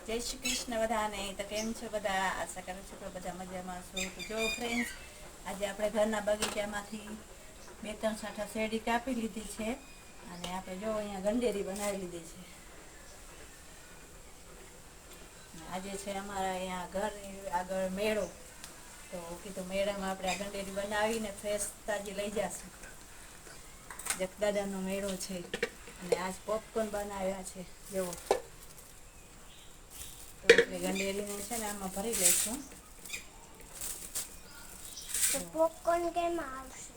જય શ્રી કૃષ્ણ બધાને. તો કેમ છો બધા? આશા કરું છું કે બધા મજામાં છો. તો જો ફ્રેન્ડ્સ, આજે આપણે ઘરના બગીચામાંથી 2-3 સાઠા શેરડી કાપી લીધી છે અને આપણે જો અહીંયા ગંડેરી બનાવી લીધી છે. આજે છે અમારા અહીંયા ઘર આગળ મેળો, તો કીધું મેળામાં આપણે આ ગંડેરી બનાવીને ફ્રેશ તાજી લઈ જશું. જગદાદાનો મેળો છે અને આજ પોપકોર્ન બનાવ્યા છે. જુઓ, તો આપણે ગંડેરીને છે ને આમાં ભરી લઈશું. તો પોપકોર્ન કેમાં આવશે?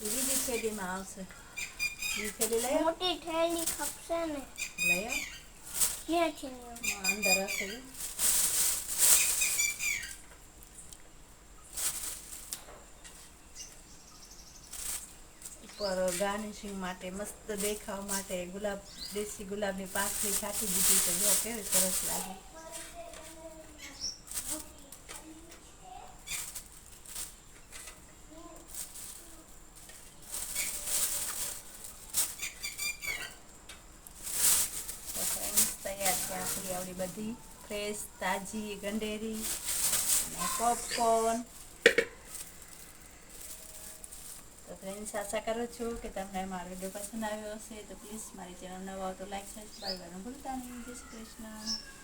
બીજી થેલીમાં આવશે. બીજી થેલી લઈ આવ. મોટી થેલી ખપશે ને? લઈ આવ. ક્યાંથી લ્યો? અંદર હશે. ઉપર ગાર્નિશિંગ માટે, મસ્ત દેખાવ માટે દેશી ગુલાબની પાંખડી છાંટી દીધી છે. જો કેવી સરસ લાગે. તૈયાર છે આપણી આવડી બધી ફ્રેશ તાજી ગંડેરી અને પોપકોર્ન. તો ફ્રેન્ડ્સ, આશા કરું છું કે તમને મારો વિડીયો પસંદ આવ્યો હશે. તો પ્લીઝ મારી ચેનલ નવા હો તો લાઈક સબસ્ક્રાઈબ કરવાનું ભૂલતા નહીં. જય શ્રી કૃષ્ણ.